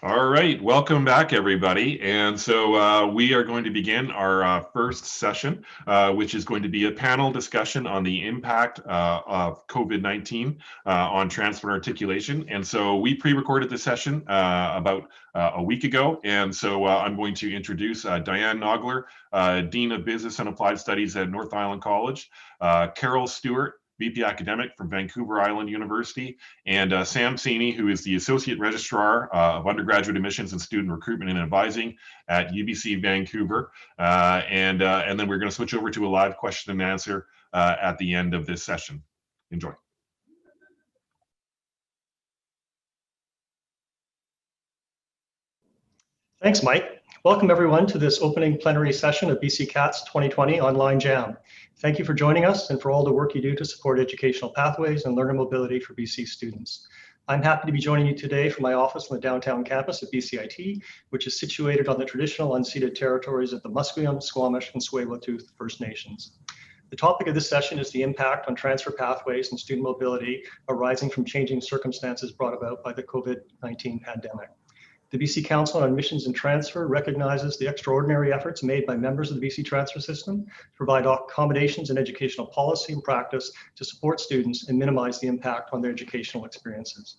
All right, welcome back, everybody. And so we are going to begin our first session, which is going to be a panel discussion on the impact of COVID-19 on transfer articulation. And so we pre-recorded this session about a week ago. And so I'm going to introduce Diane Nogler, Dean of Business and Applied Studies at North Island College, Carol Stewart, VP Academic from Vancouver Island University, and Sam Sini, who is the Associate Registrar of Undergraduate Admissions and Student Recruitment and Advising at UBC Vancouver. And then we're going to switch over to a live question and answer at the end of this session. Enjoy. Thanks, Mike. Welcome everyone to this opening plenary session of BC CAT's 2020 Online Jam. Thank you for joining us and for all the work you do to support educational pathways and learner mobility for BC students. I'm happy to be joining you today from my office on the downtown campus at BCIT, which is situated on the traditional unceded territories of the Musqueam, Squamish, and Tsleil-Waututh First Nations. The topic of this session is the impact on transfer pathways and student mobility arising from changing circumstances brought about by the COVID-19 pandemic. The BC Council on Admissions and Transfer recognizes the extraordinary efforts made by members of the BC Transfer System to provide accommodations in educational policy and practice to support students and minimize the impact on their educational experiences.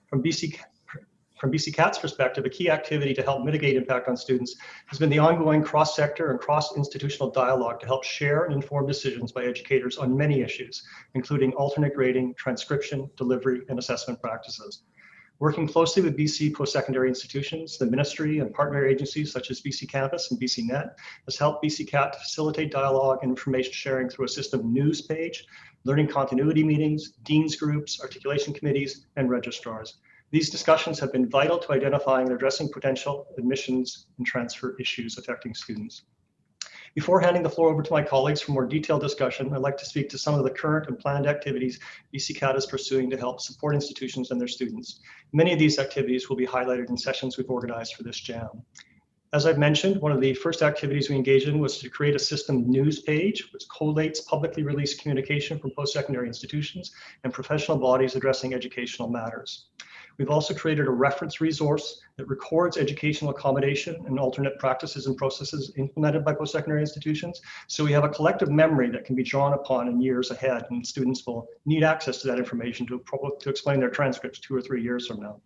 From BC CAT's perspective, a key activity to help mitigate impact on students has been the ongoing cross-sector and cross-institutional dialogue to help share and inform decisions by educators on many issues, including alternate grading, transcription, delivery, and assessment practices. Working closely with BC post-secondary institutions, the ministry and partner agencies such as BC Campus and BC Net has helped BC CAT to facilitate dialogue and information sharing through a system news page, learning continuity meetings, deans groups, articulation committees, and registrars. These discussions have been vital to identifying and addressing potential admissions and transfer issues affecting students. Before handing the floor over to my colleagues for more detailed discussion, I'd like to speak to some of the current and planned activities BC CAT is pursuing to help support institutions and their students. Many of these activities will be highlighted in sessions we've organized for this jam. As I've mentioned, one of the first activities we engaged in was to create a system news page, which collates publicly released communication from post-secondary institutions and professional bodies addressing educational matters. We've also created a reference resource that records educational accommodation and alternate practices and processes implemented by post-secondary institutions. So we have a collective memory that can be drawn upon in years ahead, and students will need access to that information to explain their transcripts 2 or 3 years from now.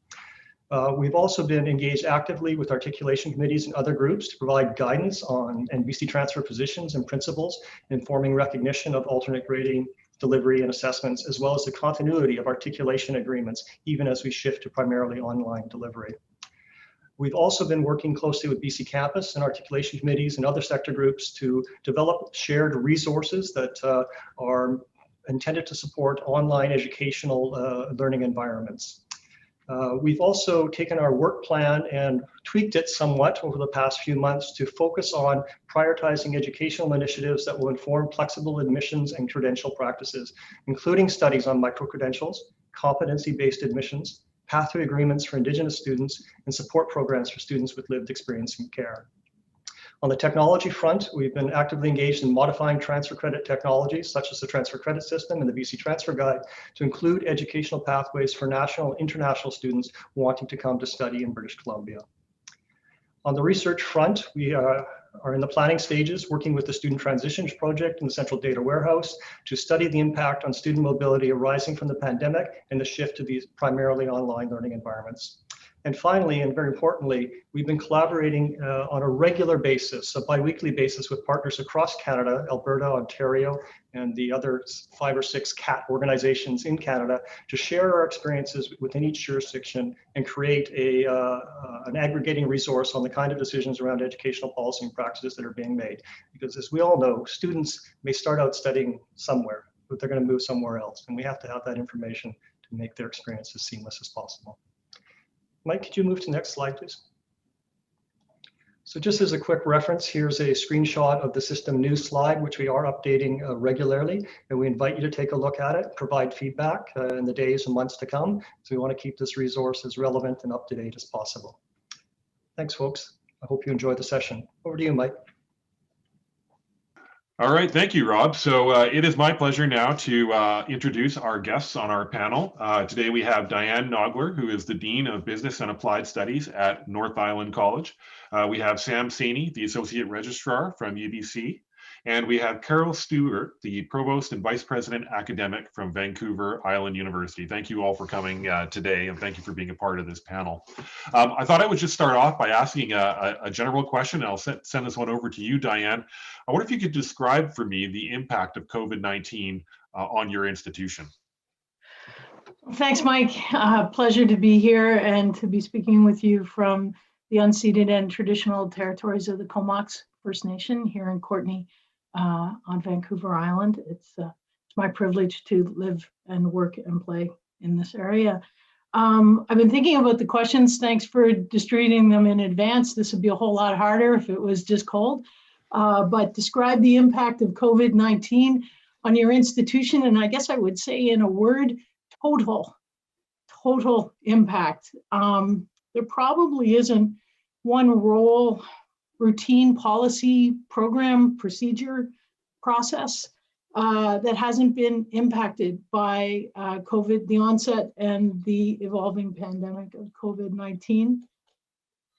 We've also been engaged actively with articulation committees and other groups to provide guidance on NBC transfer positions and principles, informing recognition of alternate grading, delivery, and assessments, as well as the continuity of articulation agreements, even as we shift to primarily online delivery. We've also been working closely with BC Campus and articulation committees and other sector groups to develop shared resources that are intended to support online educational learning environments. We've also taken our work plan and tweaked it somewhat over the past few months to focus on prioritizing educational initiatives that will inform flexible admissions and credential practices, including studies on micro-credentials, competency-based admissions, pathway agreements for Indigenous students, and support programs for students with lived experience in care. On the technology front, we've been actively engaged in modifying transfer credit technologies, such as the transfer credit system and the BC Transfer Guide, to include educational pathways for national and international students wanting to come to study in British Columbia. On the research front, we are in the planning stages, working with the Student Transitions Project and the Central Data Warehouse to study the impact on student mobility arising from the pandemic and the shift to these primarily online learning environments. And finally, and very importantly, we've been collaborating on a regular basis, a bi-weekly basis, with partners across Canada, Alberta, Ontario, and the other 5 or 6 CAT organizations in Canada to share our experiences within each jurisdiction and create an aggregating resource on the kind of decisions around educational policy and practices that are being made. Because as we all know, students may start out studying somewhere, but they're going to move somewhere else. And we have to have that information to make their experience as seamless as possible. Mike, could you move to the next slide, please? So just as a quick reference, here's a screenshot of the system news slide, which we are updating regularly, and we invite you to take a look at it, provide feedback in the days and months to come. So we want to keep this resource as relevant and up to date as possible. Thanks, folks. I hope you enjoyed the session. Over to you, Mike. All right, thank you, Rob. So it is my pleasure now to introduce our guests on our panel. Today we have Diane Nogler, who is the Dean of Business and Applied Studies at North Island College. We have Sam Saini, the Associate Registrar from UBC. And we have Carol Stewart, the Provost and Vice President Academic from Vancouver Island University. Thank you all for coming today, and thank you for being a part of this panel. I thought I would just start off by asking a general question. I'll send this one over to you, Diane. I wonder if you could describe for me the impact of COVID-19 on your institution. Thanks, Mike. Pleasure to be here and to be speaking with you from the unceded and traditional territories of the Comox First Nation here in Courtenay on Vancouver Island. It's my privilege to live and work and play in this area. I've been thinking about the questions. Thanks for distributing them in advance. This would be a whole lot harder if it was just cold. But describe the impact of COVID-19 on your institution. And I guess I would say in a word, total impact. There probably isn't one role, routine, policy, program, procedure, process that hasn't been impacted by COVID, the onset and the evolving pandemic of COVID-19.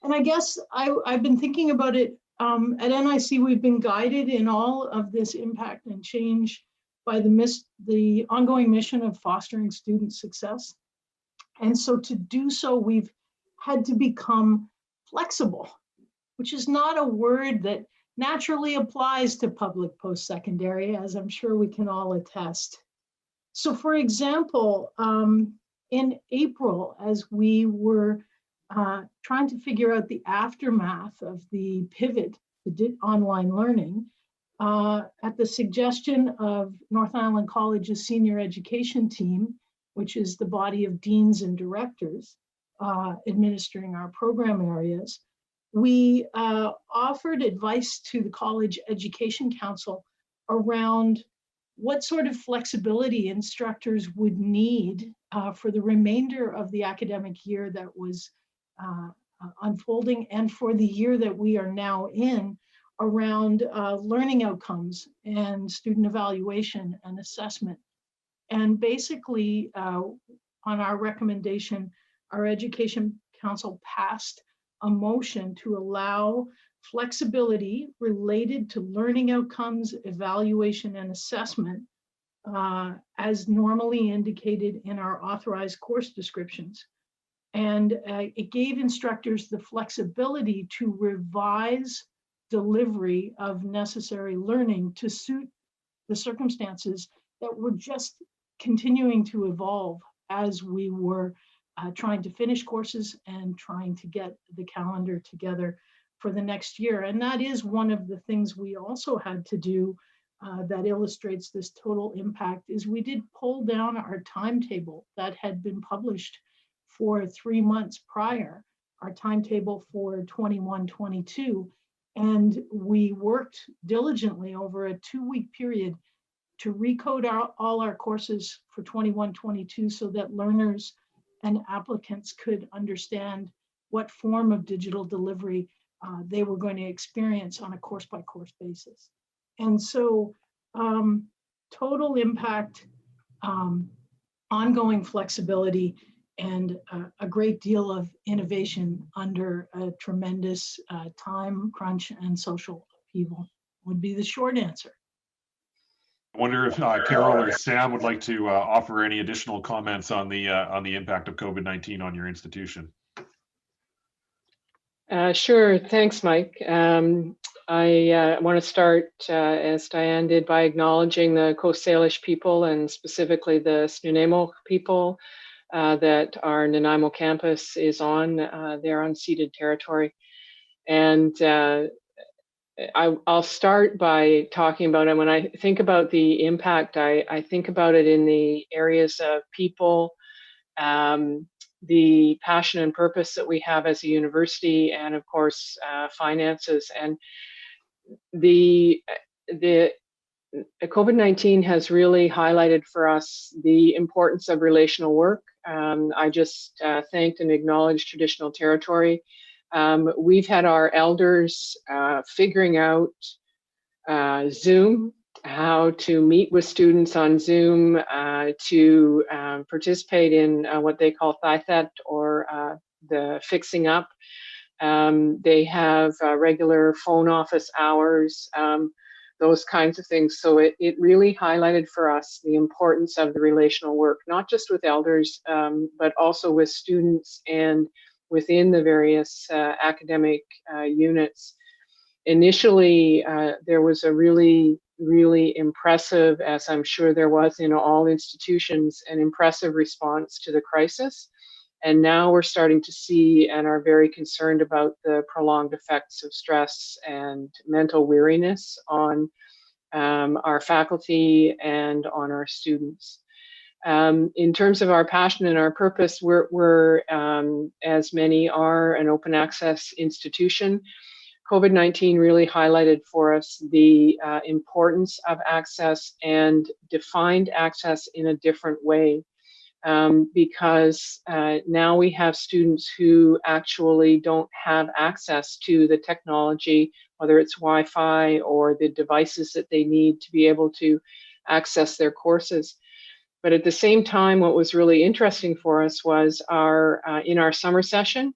And I guess I've been thinking about it. At NIC, we've been guided in all of this impact and change by the ongoing mission of fostering student success. And so to do so, we've had to become flexible, which is not a word that naturally applies to public post-secondary, as I'm sure we can all attest. So for example, in April, as we were trying to figure out the aftermath of the pivot to online learning, at the suggestion of North Island College's senior education team, which is the body of deans and directors administering our program areas, we offered advice to the College Education Council around what sort of flexibility instructors would need for the remainder of the academic year that was unfolding, and for the year that we are now in, around learning outcomes and student evaluation and assessment. And basically, on our recommendation, our Education Council passed a motion to allow flexibility related to learning outcomes, evaluation, and assessment as normally indicated in our authorized course descriptions. And it gave instructors the flexibility to revise delivery of necessary learning to suit the circumstances that were just continuing to evolve as we were trying to finish courses and trying to get the calendar together for the next year. And that is one of the things we also had to do that illustrates this total impact, is we did pull down our timetable that had been published for 3 months prior, our timetable for 21-22. And we worked diligently over a 2-week period to recode all our courses for 21-22 so that learners and applicants could understand what form of digital delivery they were going to experience on a course-by-course basis. And so total impact, ongoing flexibility, and a great deal of innovation under a tremendous time crunch and social upheaval would be the short answer. I wonder if Carol or Sam would like to offer any additional comments on the impact of COVID-19 on your institution. Sure, thanks, Mike. I want to start, as Diane did, by acknowledging the Coast Salish people, and specifically the Snuneymuxw people that our Nanaimo campus is on their unceded territory. And I'll start by talking about it. When I think about the impact, I think about it in the areas of people, the passion and purpose that we have as a university, and of course, finances. And the COVID-19 has really highlighted for us the importance of relational work. I just thanked and acknowledged traditional territory. We've had our elders figuring out Zoom how to meet with students on Zoom, to participate in what they call THITHET, or the fixing up. They have regular phone office hours, those kinds of things. So it really highlighted for us the importance of the relational work, not just with elders, but also with students and within the various academic units. Initially, there was a really impressive, as I'm sure there was in all institutions, an impressive response to the crisis. And now we're starting to see and are very concerned about the prolonged effects of stress and mental weariness on our faculty and on our students. In terms of our passion and our purpose, we're as many are, an open access institution. COVID-19 really highlighted for us the importance of access, and defined access in a different way. Because now we have students who actually don't have access to the technology, whether it's Wi-Fi or the devices that they need to be able to access their courses. But at the same time, what was really interesting for us was in our summer session,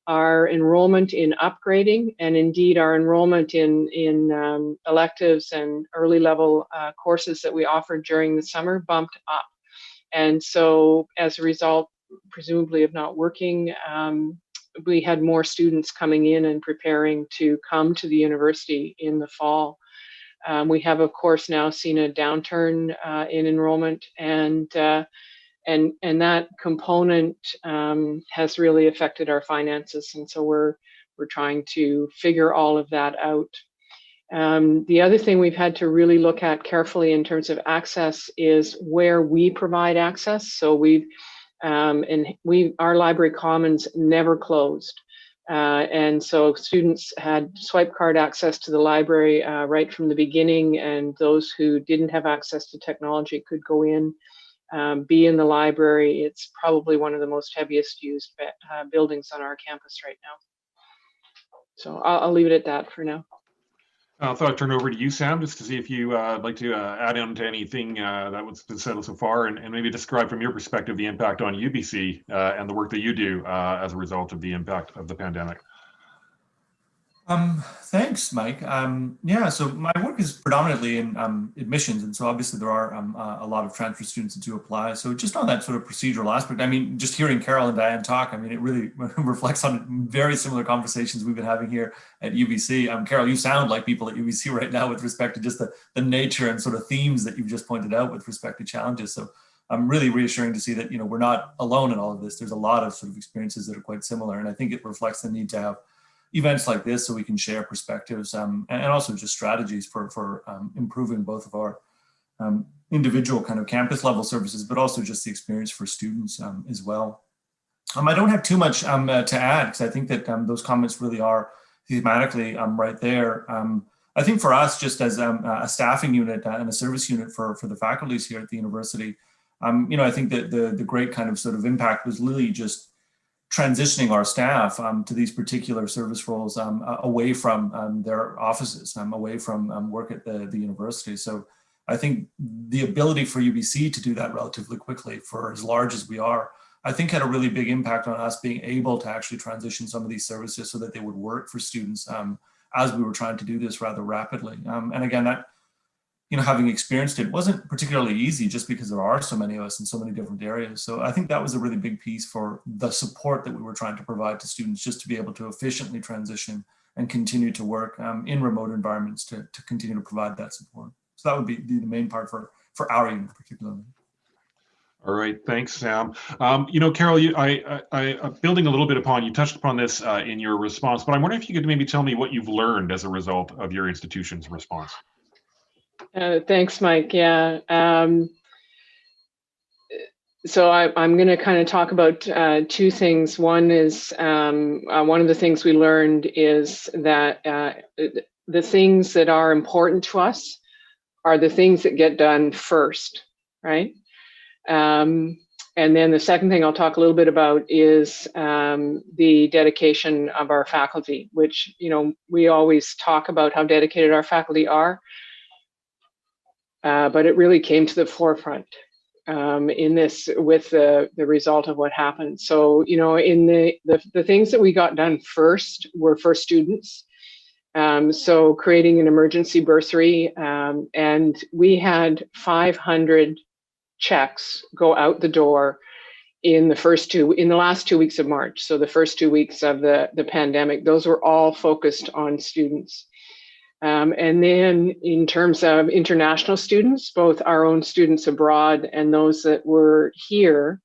our enrollment in upgrading, and indeed our enrollment in electives and early level courses that we offered during the summer bumped up. And so as a result, presumably of not working, we had more students coming in and preparing to come to the university in the fall. We have, of course, now seen a downturn in enrollment, and that component has really affected our finances. And so we're trying to figure all of that out. The other thing we've had to really look at carefully in terms of access is where we provide access. So our library commons never closed. And so students had swipe card access to the library right from the beginning, and those who didn't have access to technology could go in, be in the library. It's probably one of the most heaviest used buildings on our campus right now. So I'll leave it at that for now. I thought I'd turn over to you, Sam, just to see if you would like to add on to anything that was been said so far, and maybe describe from your perspective the impact on UBC and the work that you do as a result of the impact of the pandemic. Thanks, Mike. Yeah, so my work is predominantly in admissions, and so obviously there are a lot of transfer students that do apply. So just on that sort of procedural aspect, I mean, just hearing Carol and Diane talk, I mean, it really reflects on very similar conversations we've been having here at UBC. Carol, you sound like people at UBC right now with respect to just the nature and sort of themes that you've just pointed out with respect to challenges. So I'm really reassuring to see that, we're not alone in all of this. There's a lot of sort of experiences that are quite similar, and I think it reflects the need to have events like this so we can share perspectives and also just strategies for improving both of our individual kind of campus level services, but also just the experience for students as well. I don't have too much to add, because I think that those comments really are thematically right there. I think for us, just as a staffing unit and a service unit for the faculties here at the university, I think that the great kind of sort of impact was really just transitioning our staff to these particular service roles away from their offices, away from work at the university. So I think the ability for UBC to do that relatively quickly, for as large as we are, I think had a really big impact on us being able to actually transition some of these services so that they would work for students as we were trying to do this rather rapidly. And again, that, having experienced it, wasn't particularly easy just because there are so many of us in so many different areas. So I think that was a really big piece for the support that we were trying to provide to students, just to be able to efficiently transition and continue to work in remote environments to continue to provide that support. So that would be the main part for our unit particularly. All right, thanks, Sam. Carol, I building a little bit upon, you touched upon this in your response, but I'm wondering if you could maybe tell me what you've learned as a result of your institution's response. Thanks, Mike. Yeah. So I'm going to kind of talk about two things. One is one of the things we learned is that the things that are important to us are the things that get done first, right? And then the second thing I'll talk a little bit about is the dedication of our faculty, which, we always talk about how dedicated our faculty are. but it really came to the forefront in this with the result of what happened. So, you know, in the things that we got done first were for students. So creating an emergency bursary, and we had 500 checks go out the door in the last 2 weeks of March. So the first 2 weeks of the pandemic, those were all focused on students. And then in terms of international students, both our own students abroad and those that were here,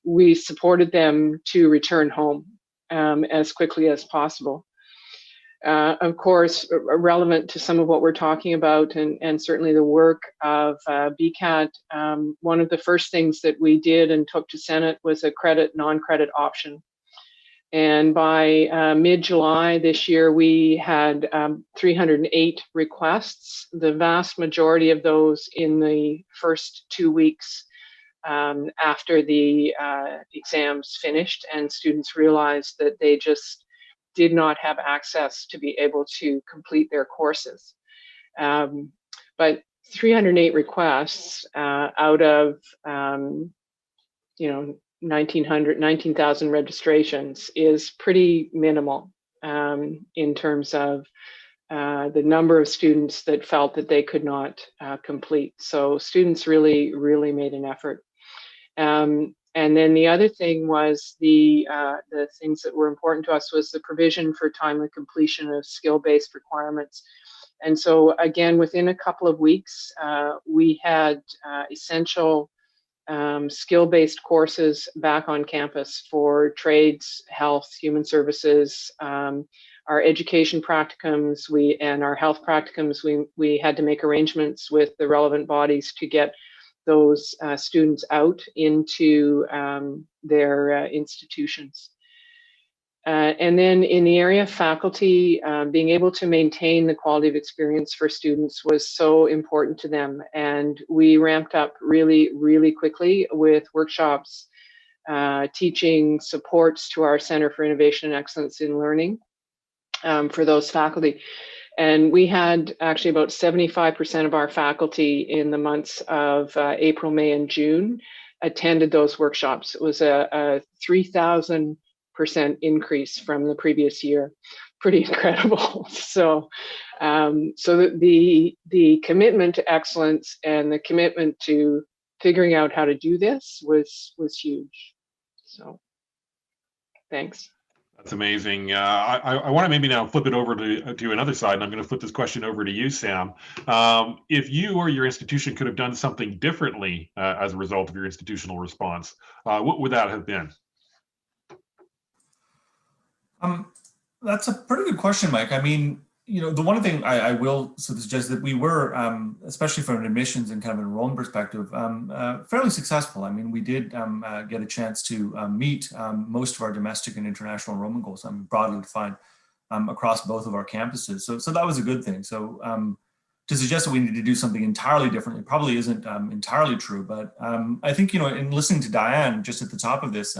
we supported them to return home as quickly as possible. Of course, relevant to some of what we're talking about, and certainly the work of BCAT, one of the first things that we did and took to Senate was a credit, non-credit option. And by mid-July this year, we had 308 requests, the vast majority of those in the first 2 weeks after the exams finished, and students realized that they just did not have access to be able to complete their courses. But 308 requests out of, 19,000 registrations is pretty minimal in terms of the number of students that felt that they could not complete. So students really, really made an effort. And then the other thing was the things that were important to us was the provision for timely completion of skill-based requirements. And so again, within a couple of weeks, we had essential skill-based courses back on campus for trades, health, human services, our education practicums, and our health practicums. We had to make arrangements with the relevant bodies to get those students out into their institutions. And then in the area of faculty, being able to maintain the quality of experience for students was so important to them. And we ramped up really, really quickly with workshops, teaching supports to our Center for Innovation and Excellence in Learning for those faculty. And we had actually about 75% of our faculty in the months of April, May, and June attended those workshops. It was a 3,000% increase from the previous year. Pretty incredible. So, the commitment to excellence and the commitment to figuring out how to do this was huge. So, thanks. That's amazing. I want to maybe now flip it over to another side, and I'm going to flip this question over to you, Sam. If you or your institution could have done something differently as a result of your institutional response, what would that have been? That's a pretty good question, Mike. I mean, the one thing I will sort of suggest that we were, especially from an admissions and kind of enrollment perspective, fairly successful. I mean, we did get a chance to meet most of our domestic and international enrollment goals, broadly defined, across both of our campuses. So that was a good thing. So to suggest that we need to do something entirely differently probably isn't entirely true. But I think, in listening to Diane just at the top of this,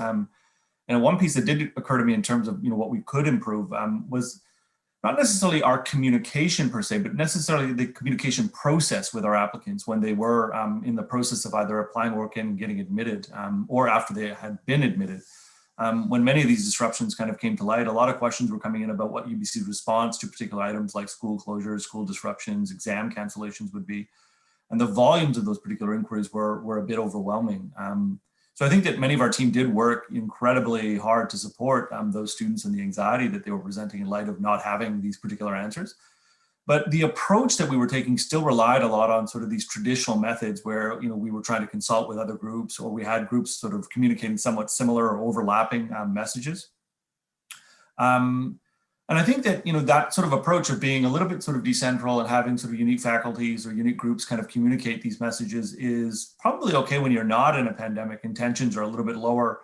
and one piece that did occur to me in terms of what we could improve was not necessarily our communication per se, but necessarily the communication process with our applicants when they were in the process of either applying work and getting admitted or after they had been admitted. When many of these disruptions kind of came to light, a lot of questions were coming in about what UBC's response to particular items like school closures, school disruptions, exam cancellations would be. And the volumes of those particular inquiries were a bit overwhelming. So I think that many of our team did work incredibly hard to support those students and the anxiety that they were presenting in light of not having these particular answers. But the approach that we were taking still relied a lot on sort of these traditional methods where, we were trying to consult with other groups, or we had groups sort of communicating somewhat similar or overlapping messages. And I think that, that sort of approach of being a little bit sort of decentral and having sort of unique faculties or unique groups kind of communicate these messages is probably okay when you're not in a pandemic and tensions are a little bit lower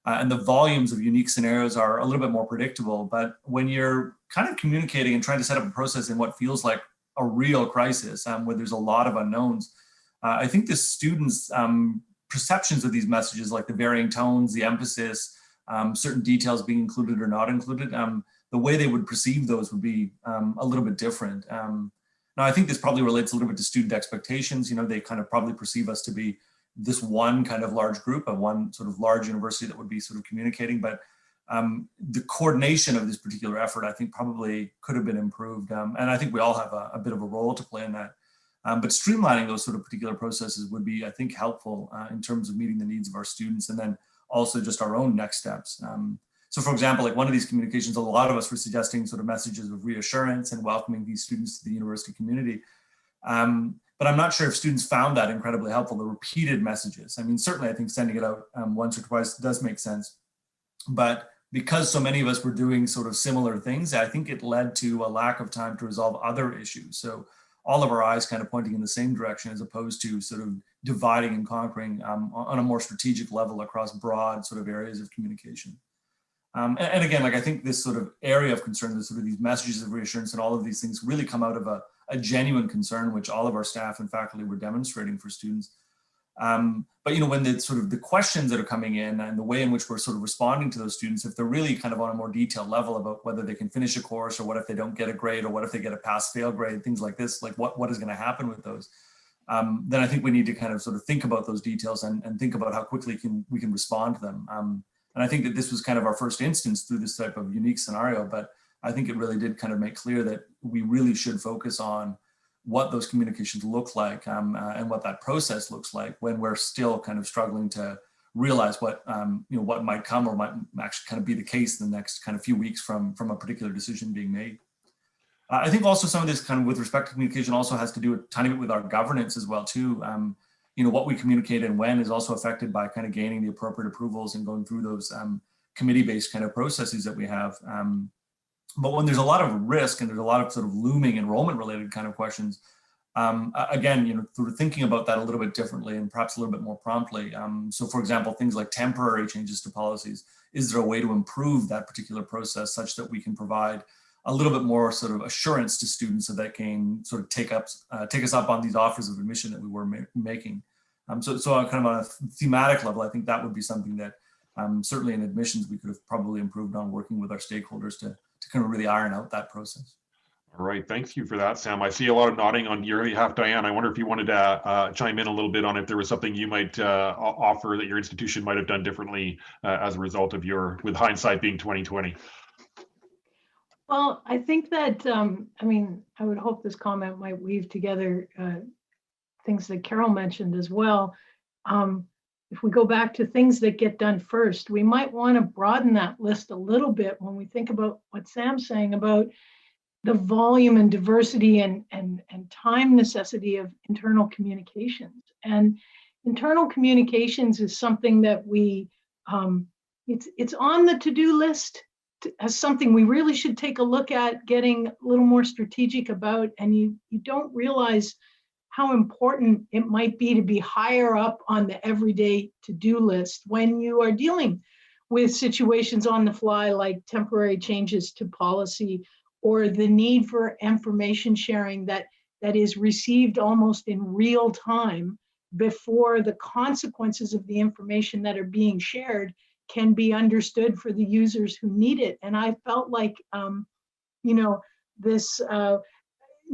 and the volumes of unique scenarios are a little bit more predictable. But when you're kind of communicating and trying to set up a process in what feels like a real crisis where there's a lot of unknowns, I think the students' perceptions of these messages, like the varying tones, the emphasis, certain details being included or not included, the way they would perceive those would be a little bit different. Now, I think this probably relates a little bit to student expectations. You know, they kind of probably perceive us to be this one kind of large group of one sort of large university that would be sort of communicating, but the coordination of this particular effort, I think, probably could have been improved. And I think we all have a bit of a role to play in that. But streamlining those sort of particular processes would be, I think, helpful in terms of meeting the needs of our students, and then also just our own next steps. So for example, like one of these communications, a lot of us were suggesting sort of messages of reassurance and welcoming these students to the university community. But I'm not sure if students found that incredibly helpful, the repeated messages. I mean, certainly I think sending it out once or twice does make sense. But because so many of us were doing sort of similar things, I think it led to a lack of time to resolve other issues. So all of our eyes kind of pointing in the same direction, as opposed to sort of dividing and conquering on a more strategic level across broad sort of areas of communication. And again, like I think this sort of area of concern, the sort of these messages of reassurance and all of these things really come out of a genuine concern, which all of our staff and faculty were demonstrating for students. But you know, when the sort of the questions that are coming in and the way in which we're sort of responding to those students, if they're really kind of on a more detailed level about whether they can finish a course, or what if they don't get a grade, or what if they get a pass-fail grade, things like this, like what is going to happen with those, then I think we need to kind of sort of think about those details and think about how quickly we can respond to them. And I think that this was kind of our first instance through this type of unique scenario, but I think it really did kind of make clear that we really should focus on what those communications look like and what that process looks like when we're still kind of struggling to realize what you know, what might come or might actually kind of be the case in the next kind of few weeks from a particular decision being made. I think also some of this kind of with respect to communication also has to do a tiny bit with our governance as well too. You know, what we communicate and when is also affected by kind of gaining the appropriate approvals and going through those committee-based kind of processes that we have. But when there's a lot of risk and there's a lot of sort of looming enrollment-related kind of questions, again, you know, sort of thinking about that a little bit differently and perhaps a little bit more promptly. So, for example, things like temporary changes to policies. Is there a way to improve that particular process such that we can provide a little bit more sort of assurance to students so that can sort of take us up on these offers of admission that we were making? So kind of on a thematic level, I think that would be something that certainly in admissions we could have probably improved on, working with our stakeholders to kind of really iron out that process. All right, thank you for that, Sam. I see a lot of nodding on your behalf, Diane. I wonder if you wanted to chime in a little bit on if there was something you might offer that your institution might have done differently as a result of with hindsight being 2020. Well, I think that, I mean, I would hope this comment might weave together things that Carol mentioned as well. If we go back to things that get done first, we might want to broaden that list a little bit when we think about what Sam's saying about the volume and diversity and time necessity of internal communications. And internal communications is something that we, it's on the to-do list as something we really should take a look at getting a little more strategic about. And you don't realize how important it might be to be higher up on the everyday to-do list when you are dealing with situations on the fly, like temporary changes to policy, or the need for information sharing that is received almost in real time before the consequences of the information that are being shared can be understood for the users who need it. And I felt like, you know, this,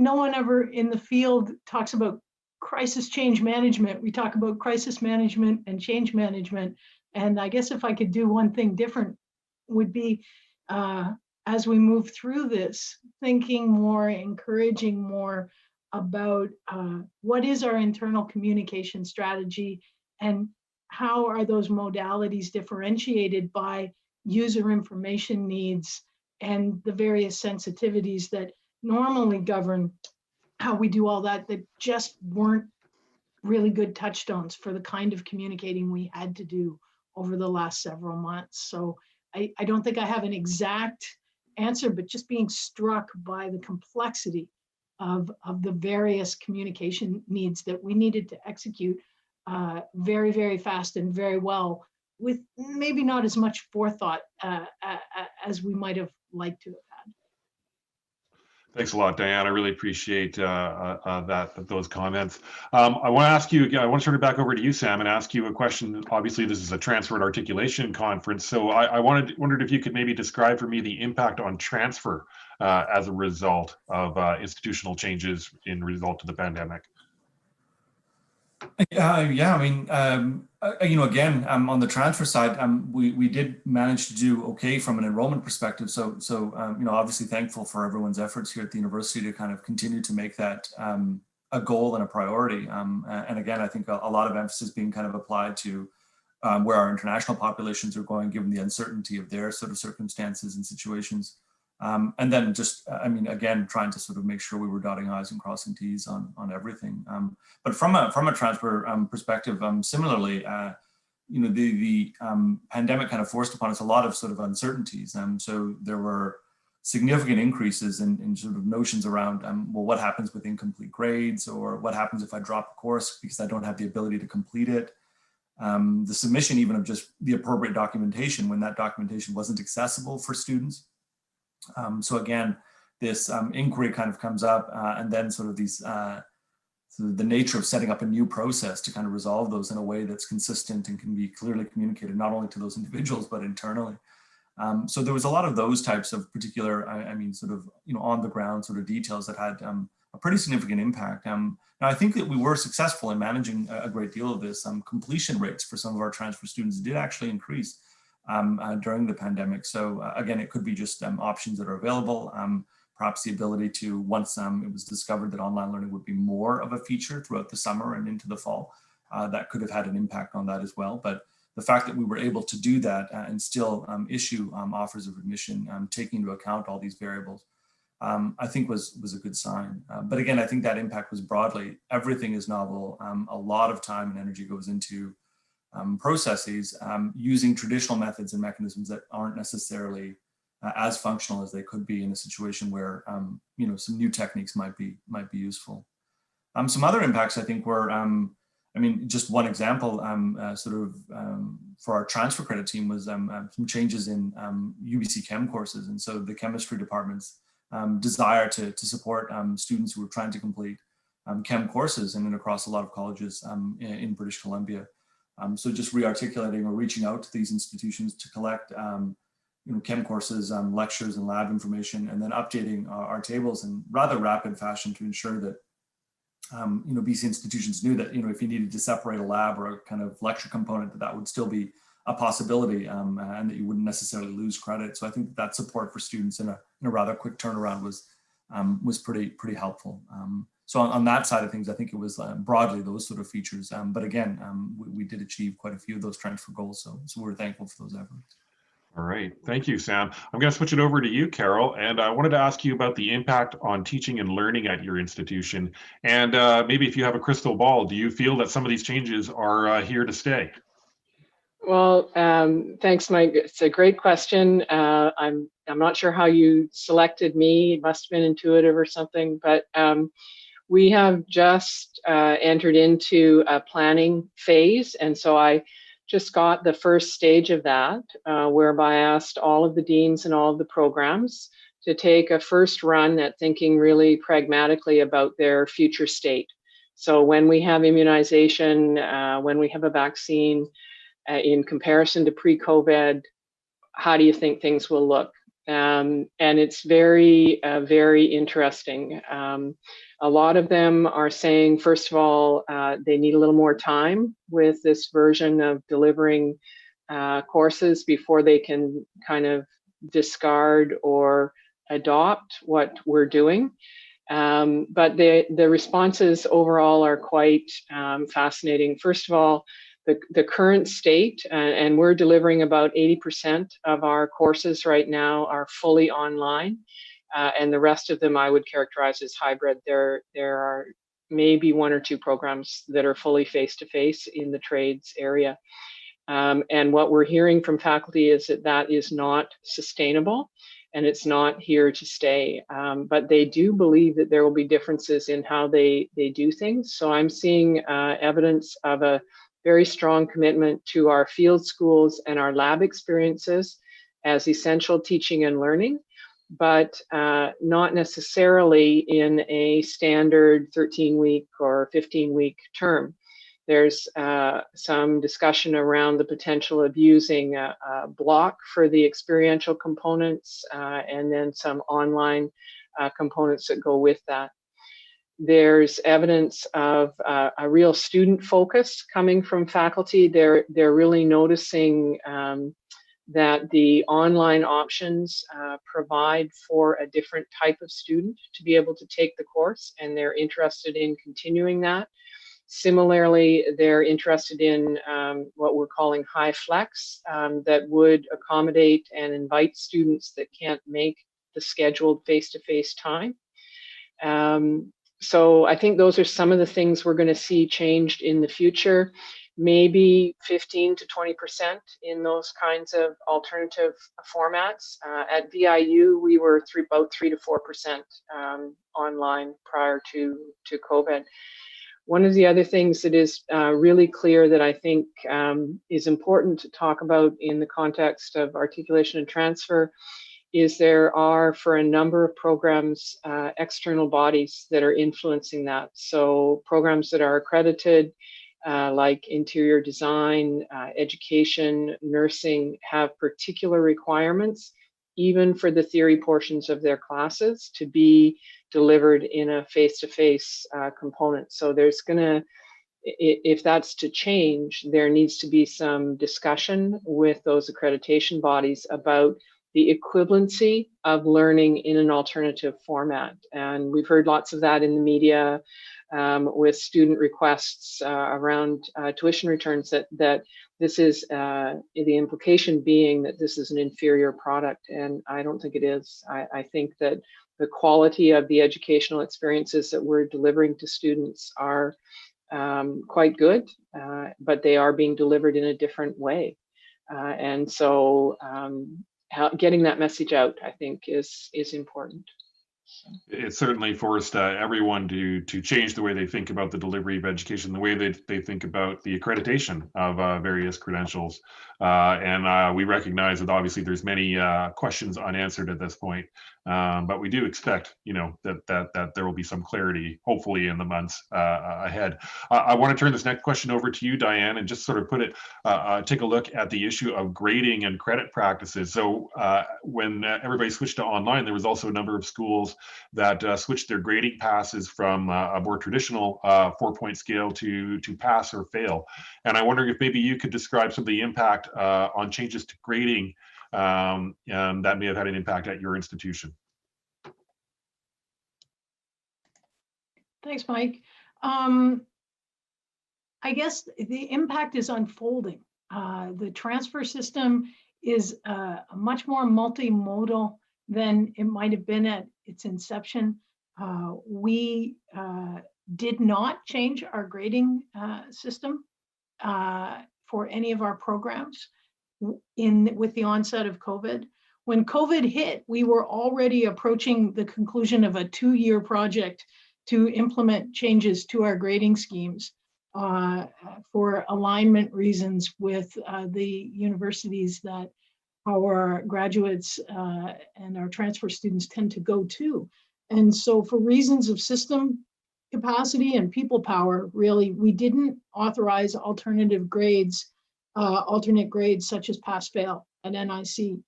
no one ever in the field talks about crisis change management. We talk about crisis management and change management. And I guess if I could do one thing different would be, as we move through this, thinking more, encouraging more about what is our internal communication strategy and how are those modalities differentiated by user information needs and the various sensitivities that normally govern how we do all that just weren't really good touchstones for the kind of communicating we had to do over the last several months. So I don't think I have an exact answer, but just being struck by the complexity of the various communication needs that we needed to execute very, very fast and very well, with maybe not as much forethought as we might have liked to have had. Thanks a lot, Diane. I really appreciate those comments. I want to ask you again. I want to turn it back over to you, Sam, and ask you a question. Obviously, this is a transfer and articulation conference, so I wondered if you could maybe describe for me the impact on transfer as a result of institutional changes in result of the pandemic. Yeah, I mean, again, on the transfer side, we did manage to do okay from an enrollment perspective. So obviously thankful for everyone's efforts here at the university to kind of continue to make that a goal and a priority. And again, I think a lot of emphasis being kind of applied to where our international populations are going, given the uncertainty of their sort of circumstances and situations. And then just, again, trying to sort of make sure we were dotting I's and crossing T's on everything. But from a transfer perspective, similarly, the pandemic kind of forced upon us a lot of sort of uncertainties. So there were significant increases in sort of notions around, well, what happens with incomplete grades, or what happens if I drop a course because I don't have the ability to complete it. The submission even of just the appropriate documentation when that documentation wasn't accessible for students. So again, this inquiry kind of comes up, and then sort of these, so the nature of setting up a new process to kind of resolve those in a way that's consistent and can be clearly communicated, not only to those individuals, but internally. So there was a lot of those types of particular, sort of, on the ground sort of details that had a pretty significant impact. Now, I think that we were successful in managing a great deal of this. Completion rates for some of our transfer students did actually increase during the pandemic. So again, it could be just options that are available, perhaps the ability to, once it was discovered that online learning would be more of a feature throughout the summer and into the fall, that could have had an impact on that as well. But the fact that we were able to do that and still issue offers of admission, taking into account all these variables, I think was a good sign. But again, I think that impact was broadly, everything is novel. A lot of time and energy goes into processes using traditional methods and mechanisms that aren't necessarily as functional as they could be in a situation where some new techniques might be useful. Some other impacts I think were, just one example, for our transfer credit team was some changes in UBC Chem courses, and so the chemistry department's desire to support students who were trying to complete Chem courses and then across a lot of colleges in British Columbia. So just re-articulating or reaching out to these institutions to collect Chem courses, lectures and lab information, and then updating our tables in rather rapid fashion to ensure that BC institutions knew that if you needed to separate a lab or a kind of lecture component, that would still be a possibility, and that you wouldn't necessarily lose credit. So I think that support for students in a rather quick turnaround was pretty helpful. So on that side of things, I think it was broadly those sort of features. But again, we did achieve quite a few of those transfer goals. So we're thankful for those efforts. All right. Thank you, Sam. I'm going to switch it over to you, Carol. And I wanted to ask you about the impact on teaching and learning at your institution. And maybe if you have a crystal ball, do you feel that some of these changes are here to stay? Well, thanks, Mike. It's a great question. I'm not sure how you selected me. It must have been intuitive or something, but we have just entered into a planning phase. And so I just got the first stage of that, whereby I asked all of the deans and all of the programs to take a first run at thinking really pragmatically about their future state. So when we have immunization, when we have a vaccine, in comparison to pre-COVID, how do you think things will look? And it's very, very interesting. A lot of them are saying, first of all, they need a little more time with this version of delivering courses before they can kind of discard or adopt what we're doing. But the responses overall are quite fascinating. First of all, the current state, and we're delivering about 80% of our courses right now are fully online, and the rest of them I would characterize as hybrid. There are maybe one or two programs that are fully face-to-face in the trades area. And what we're hearing from faculty is that is not sustainable, and it's not here to stay. But they do believe that there will be differences in how they do things. So I'm seeing evidence of a very strong commitment to our field schools and our lab experiences as essential teaching and learning. but not necessarily in a standard 13-week or 15-week term. There's some discussion around the potential of using a block for the experiential components and then some online components that go with that. There's evidence of a real student focus coming from faculty. They're really noticing that the online options provide for a different type of student to be able to take the course, and they're interested in continuing that. Similarly, they're interested in what we're calling high flex that would accommodate and invite students that can't make the scheduled face-to-face time. So I think those are some of the things we're going to see changed in the future, maybe 15 to 20% in those kinds of alternative formats. At VIU, we were about 3 to 4% online prior to COVID. One of the other things that is really clear that I think is important to talk about in the context of articulation and transfer is there are, for a number of programs, external bodies that are influencing that. So programs that are accredited, like interior design, education, nursing, have particular requirements, even for the theory portions of their classes, to be delivered in a face-to-face component. So there's gonna, if that's to change, there needs to be some discussion with those accreditation bodies about the equivalency of learning in an alternative format. And we've heard lots of that in the media with student requests around tuition returns, that this is, the implication being that this is an inferior product. And I don't think it is. I think that the quality of the educational experiences that we're delivering to students are quite good, but they are being delivered in a different way. And so getting that message out, I think, is important. It certainly forced everyone to change the way they think about the delivery of education, the way they think about the accreditation of various credentials. And we recognize that obviously there's many questions unanswered at this point, but we do expect, that there will be some clarity, hopefully, in the months ahead. I want to turn this next question over to you, Diane, and just sort of take a look at the issue of grading and credit practices. So when everybody switched to online, there was also a number of schools that switched their grading passes from a more traditional 4-point scale to pass or fail. And I wonder if maybe you could describe some of the impact on changes to grading that may have had an impact at your institution. Thanks, Mike. I guess the impact is unfolding. The transfer system is much more multimodal than it might have been at its inception. We did not change our grading system for any of our programs with the onset of COVID. When COVID hit, we were already approaching the conclusion of a 2-year project to implement changes to our grading schemes for alignment reasons with the universities that our graduates and our transfer students tend to go to. And so for reasons of system capacity and people power, really, we didn't authorize alternate grades such as pass-fail at NIC.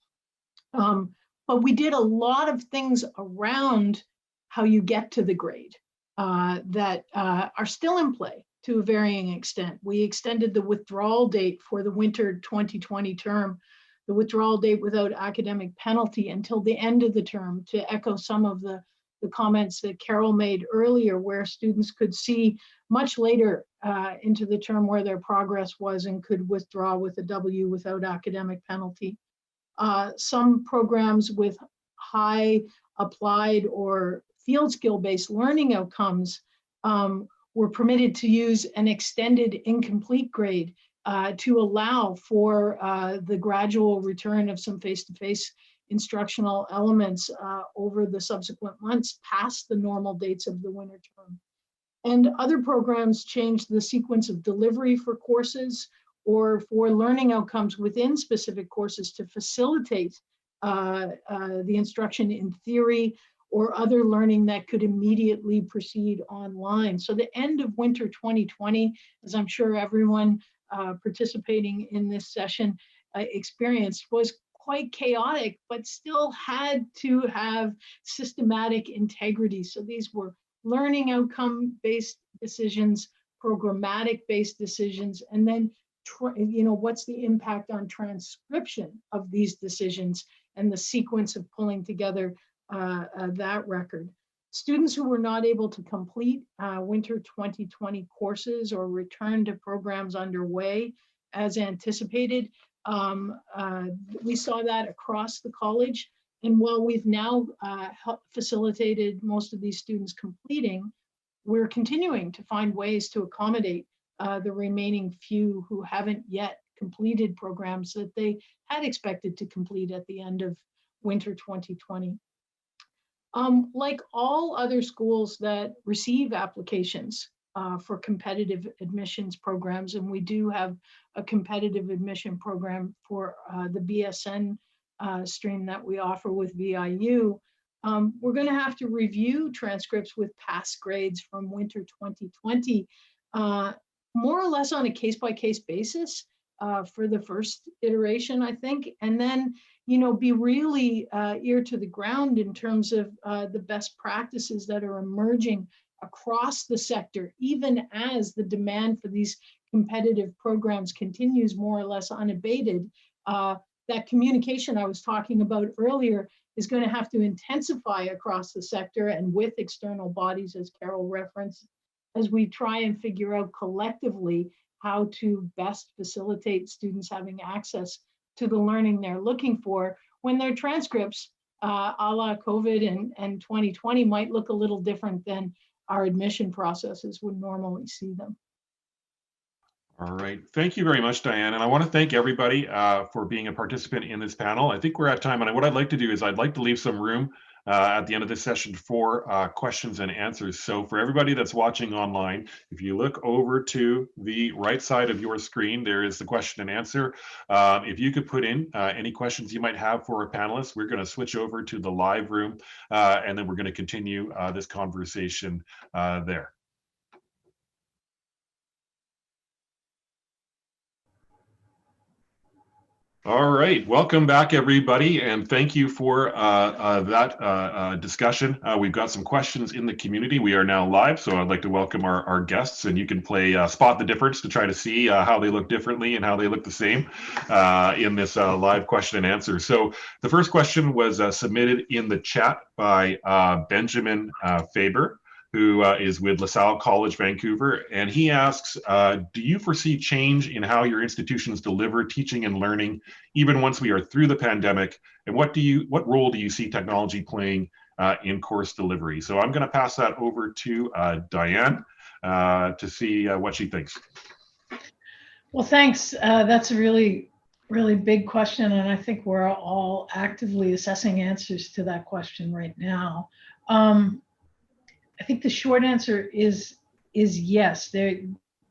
But we did a lot of things around how you get to the grade that are still in play to a varying extent. We extended the withdrawal date for the winter 2020 term, the withdrawal date without academic penalty, until the end of the term, to echo some of the comments that Carol made earlier, where students could see much later into the term where their progress was and could withdraw with a W without academic penalty. Some programs with high applied or field skill-based learning outcomes were permitted to use an extended incomplete grade to allow for the gradual return of some face-to-face instructional elements over the subsequent months past the normal dates of the winter term. And other programs changed the sequence of delivery for courses or for learning outcomes within specific courses to facilitate the instruction in theory or other learning that could immediately proceed online. So the end of winter 2020, as I'm sure everyone participating in this session experienced, was quite chaotic, but still had to have systematic integrity. So these were learning outcome-based decisions, programmatic-based decisions, and then what's the impact on transcription of these decisions and the sequence of pulling together that record. Students who were not able to complete winter 2020 courses or return to programs underway as anticipated, we saw that across the college. And while we've now facilitated most of these students completing, we're continuing to find ways to accommodate the remaining few who haven't yet completed programs that they had expected to complete at the end of winter 2020. Like all other schools that receive applications for competitive admissions programs, and we do have a competitive admission program for the BSN stream that we offer with VIU, we're going to have to review transcripts with past grades from winter 2020, more or less on a case-by-case basis for the first iteration, I think, and then be really ear to the ground in terms of the best practices that are emerging across the sector, even as the demand for these competitive programs continues more or less unabated. That communication I was talking about earlier is going to have to intensify across the sector and with external bodies, as Carol referenced, as we try and figure out collectively how to best facilitate students having access to the learning they're looking for when their transcripts, a la COVID and 2020, might look a little different than our admission processes would normally see them. All right. Thank you very much, Diane. And I want to thank everybody for being a participant in this panel. I think we're at time. And what I'd like to do is I'd like to leave some room at the end of this session for questions and answers. So for everybody that's watching online, if you look over to the right side of your screen, there is the question and answer. If you could put in any questions you might have for a panelist, we're going to switch over to the live room and then we're going to continue this conversation there. All right, welcome back, everybody, and thank you for that discussion. We've got some questions in the community. We are now live, so I'd like to welcome our guests, and you can play Spot the Difference to try to see how they look differently and how they look the same in this live question and answer. So the first question was submitted in the chat by Benjamin Faber, who is with LaSalle College, Vancouver. And he asks, do you foresee change in how your institutions deliver teaching and learning, even once we are through the pandemic? And what role do you see technology playing in course delivery? So I'm gonna pass that over to Diane to see what she thinks. Well, thanks. That's a really big question. And I think we're all actively assessing answers to that question right now. I think the short answer is yes.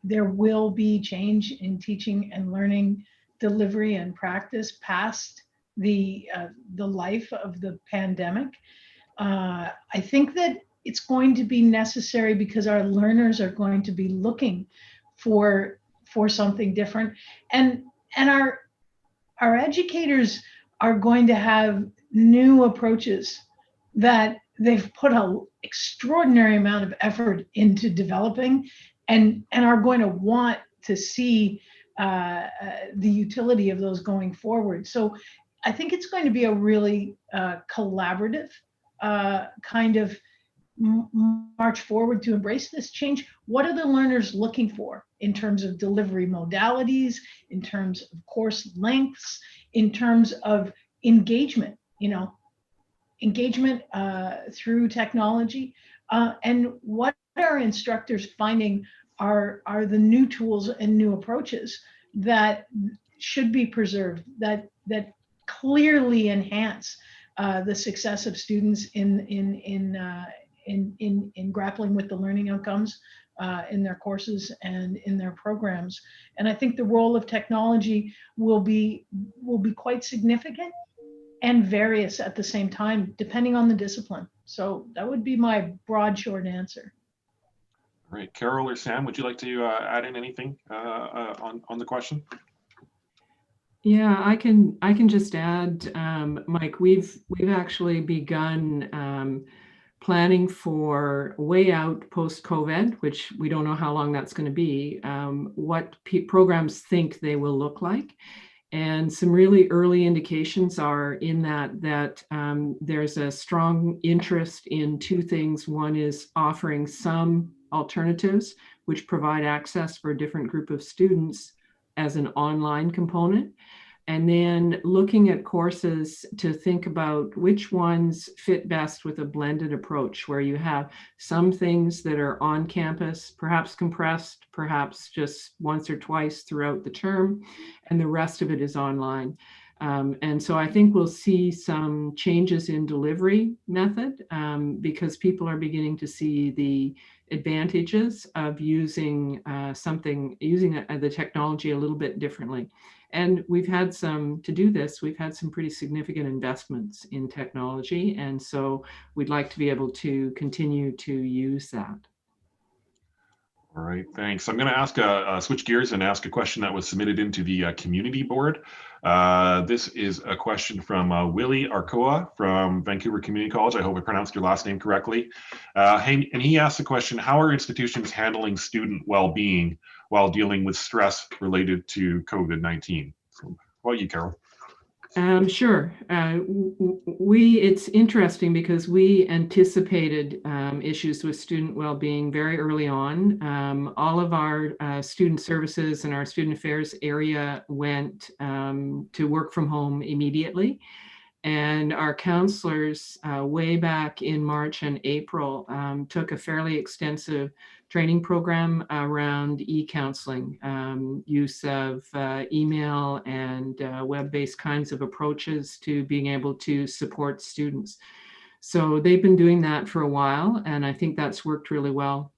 There will be change in teaching and learning delivery and practice past the life of the pandemic. I think that it's going to be necessary because our learners are going to be looking for something different, and our educators are going to have new approaches that they've put an extraordinary amount of effort into developing and are going to want to see the utility of those going forward. So I think it's going to be a really collaborative kind of march forward to embrace this change. What are the learners looking for in terms of delivery modalities, in terms of course lengths, in terms of engagement, engagement through technology, and what are instructors finding are the new tools and new approaches that should be preserved, that clearly enhance the success of students in grappling with the learning outcomes in their courses and in their programs. And I think the role of technology will be quite significant and various at the same time, depending on the discipline. So that would be my broad, short answer. All right, Carol or Sam, would you like to add in anything on the question? Yeah, I can just add, Mike, we've actually begun planning for way out post-COVID, which we don't know how long that's going to be, what programs think they will look like. And some really early indications are in that there's a strong interest in two things. One is offering some alternatives which provide access for a different group of students as an online component. And then looking at courses to think about which ones fit best with a blended approach, where you have some things that are on campus, perhaps compressed, perhaps just once or twice throughout the term, and the rest of it is online. And so I think we'll see some changes in delivery method because people are beginning to see the advantages of using the technology a little bit differently. And we've had some pretty significant investments in technology. And so we'd like to be able to continue to use that. All right, thanks. I'm going to ask switch gears and ask a question that was submitted into the community board. This is a question from Willie Arcoa from Vancouver Community College. I hope I pronounced your last name correctly. And he asked the question, how are institutions handling student well-being while dealing with stress related to COVID-19? So, how about you, Carol? Sure. It's interesting because we anticipated issues with student well-being very early on. All of our student services and our student affairs area went to work from home immediately. And our counselors way back in March and April took a fairly extensive training program around e-counseling, use of email and web-based kinds of approaches to being able to support students. So they've been doing that for a while, and I think that's worked really well.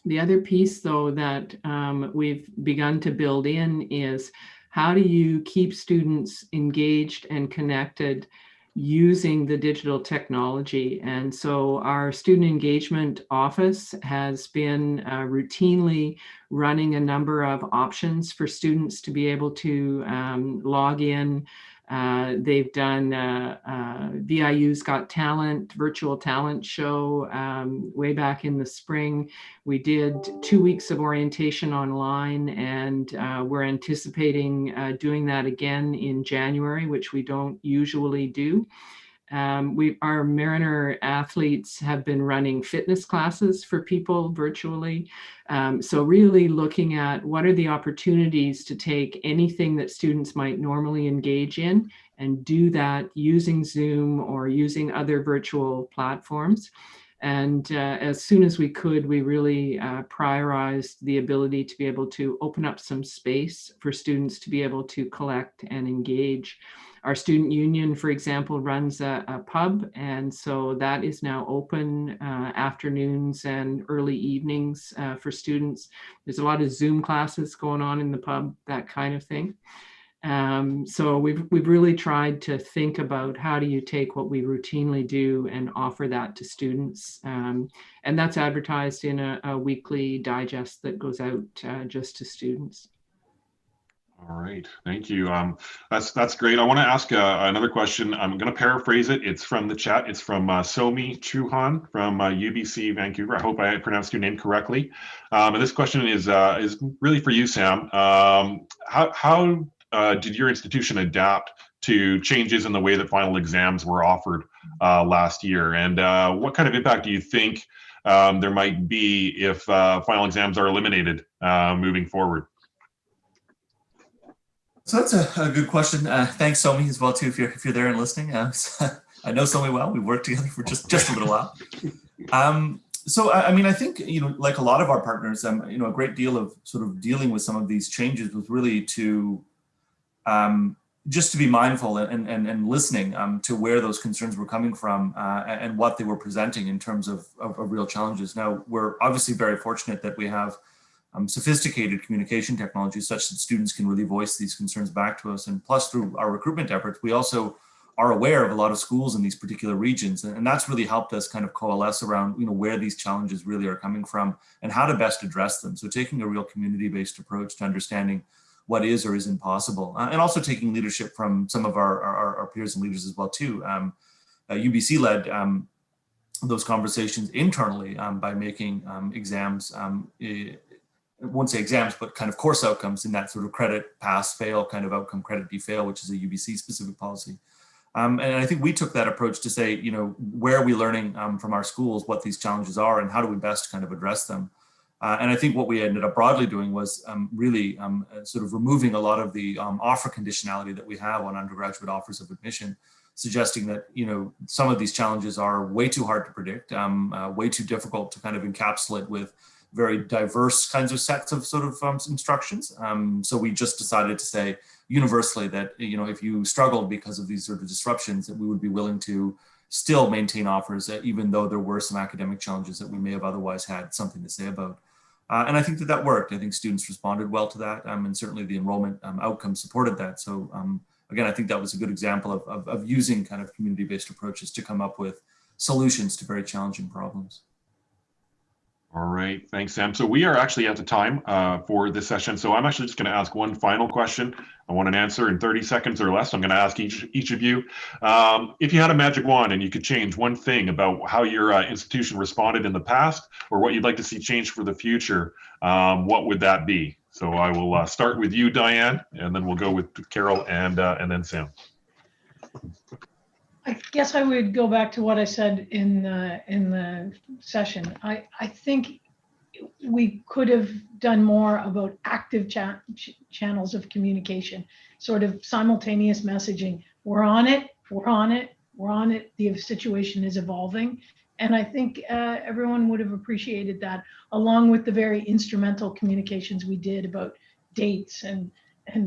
The other piece, though, that we've begun to build in is how do you keep students engaged and connected using the digital technology? And so our student engagement office has been routinely running a number of options for students to be able to log in. They've done VIU's Got Talent, virtual talent show way back in the spring. We did 2 weeks of orientation online, and we're anticipating doing that again in January, which we don't usually do. Our Mariner athletes have been running fitness classes for people virtually. So really looking at what are the opportunities to take anything that students might normally engage in and do that using Zoom or using other virtual platforms. And as soon as we could, we really prioritized the ability to be able to open up some space for students to be able to collect and engage. Our student union, for example, runs a pub, and so that is now open afternoons and early evenings for students. There's a lot of Zoom classes going on in the pub, that kind of thing. So we've really tried to think about how do you take what we routinely do and offer that to students. And that's advertised in a weekly digest that goes out just to students. All right, thank you. That's great. I want to ask another question. I'm going to paraphrase it. It's from the chat. It's from Somi Chauhan from UBC Vancouver. I hope I pronounced your name correctly. And this question is really for you, Sam. How did your institution adapt to changes in the way that final exams were offered last year? And what kind of impact do you think there might be if final exams are eliminated moving forward? So that's a good question. Thanks, Somi, as well too, if you're there and listening. I know Somi well. We've worked together for just a little while. So I mean, I think like a lot of our partners, a great deal of sort of dealing with some of these changes was really to just to be mindful and listening to where those concerns were coming from and what they were presenting in terms of real challenges. Now, we're obviously very fortunate that we have sophisticated communication technology such that students can really voice these concerns back to us. And plus, through our recruitment efforts, we also are aware of a lot of schools in these particular regions. And that's really helped us kind of coalesce around, where these challenges really are coming from and how to best address them. So taking a real community-based approach to understanding what is or isn't possible, and also taking leadership from some of our peers and leaders as well too. UBC led those conversations internally by making exams, I won't say exams, but kind of course outcomes in that sort of credit pass fail kind of outcome, credit defail, which is a UBC specific policy. And I think we took that approach to say, where are we learning from our schools what these challenges are and how do we best kind of address them? And I think what we ended up broadly doing was really sort of removing a lot of the offer conditionality that we have on undergraduate offers of admission, suggesting that, some of these challenges are way too hard to predict, way too difficult to kind of encapsulate with very diverse kinds of sets of sort of instructions. So we just decided to say universally that, if you struggled because of these sort of disruptions, that we would be willing to still maintain offers, even though there were some academic challenges that we may have otherwise had something to say about. And I think that worked. I think students responded well to that, and certainly the enrollment outcomes supported that. So again, I think that was a good example of using kind of community-based approaches to come up with solutions to very challenging problems. All right, thanks, Sam. So we are actually at the time for this session. So I'm actually just going to ask one final question. I want an answer in 30 seconds or less. I'm going to ask each of you, if you had a magic wand and you could change one thing about how your institution responded in the past or what you'd like to see changed for the future, what would that be? So I will start with you, Diane, and then we'll go with Carol and then Sam. I guess I would go back to what I said in the session. I think we could have done more about active channels of communication, sort of simultaneous messaging. We're on it, we're on it, we're on it. The situation is evolving. And I think everyone would have appreciated that, along with the very instrumental communications we did about dates and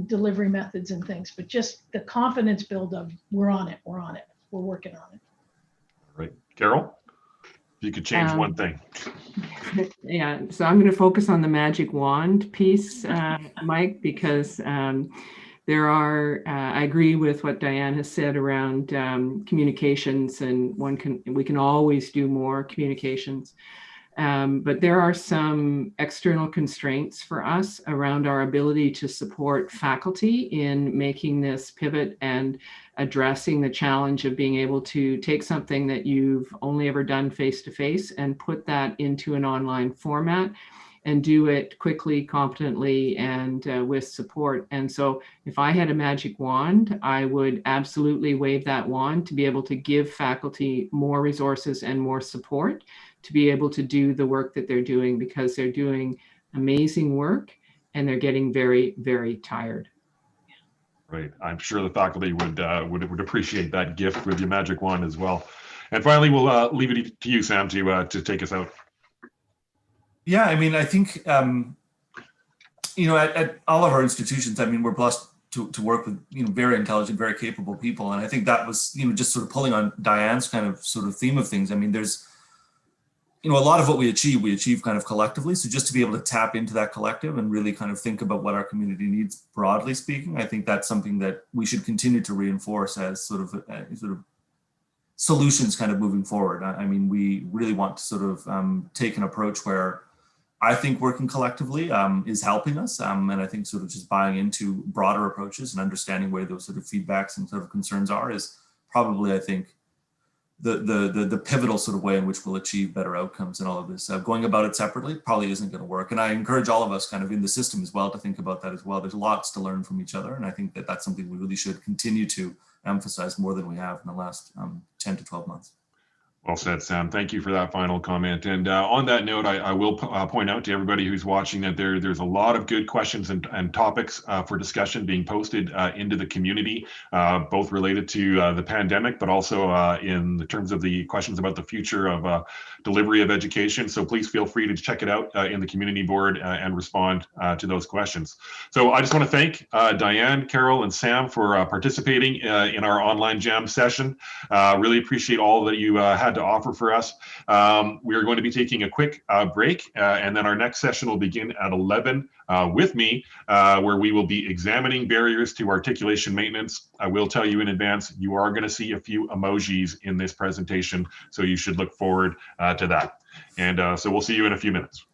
delivery methods and things, but just the confidence build of we're on it, we're on it. We're working on it. All right, Carol, if you could change one thing. Yeah, so I'm going to focus on the magic wand piece, Mike, because there are, I agree with what Diane has said around communications, and we can always do more communications. But there are some external constraints for us around our ability to support faculty in making this pivot and addressing the challenge of being able to take something that you've only ever done face-to-face and put that into an online format and do it quickly, competently, and with support. And so if I had a magic wand, I would absolutely wave that wand to be able to give faculty more resources and more support to be able to do the work that they're doing, because they're doing amazing work and they're getting very, very tired. Right. I'm sure the faculty would appreciate that gift with your magic wand as well. And finally, we'll leave it to you, Sam, to take us out. Yeah, I mean, I think, at all of our institutions, I mean, we're blessed to work with, very intelligent, very capable people. And I think that was, just sort of pulling on Diane's kind of sort of theme of things. I mean, there's, a lot of what we achieve kind of collectively. So just to be able to tap into that collective and really kind of think about what our community needs, broadly speaking, I think that's something that we should continue to reinforce as sort of solutions kind of moving forward. I mean, we really want to sort of take an approach where I think working collectively is helping us. And I think sort of just buying into broader approaches and understanding where those sort of feedbacks and sort of concerns are is probably, I think, the pivotal sort of way in which we'll achieve better outcomes in all of this. Going about it separately probably isn't going to work. And I encourage all of us kind of in the system as well to think about that as well. There's lots to learn from each other. And I think that that's something we really should continue to emphasize more than we have in the last 10 to 12 months. Well said, Sam. Thank you for that final comment. And on that note, I will point out to everybody who's watching that there's a lot of good questions and topics for discussion being posted into the community, both related to the pandemic, but also in the terms of the questions about the future of delivery of education. So please feel free to check it out in the community board and respond to those questions. So I just want to thank Diane, Carol, and Sam for participating in our online jam session. Really appreciate all that you had to offer for us. We are going to be taking a quick break, and then our next session will begin at 11 with me, where we will be examining barriers to articulation maintenance. I will tell you in advance, you are going to see a few emojis in this presentation, so you should look forward to that. And so we'll see you in a few minutes.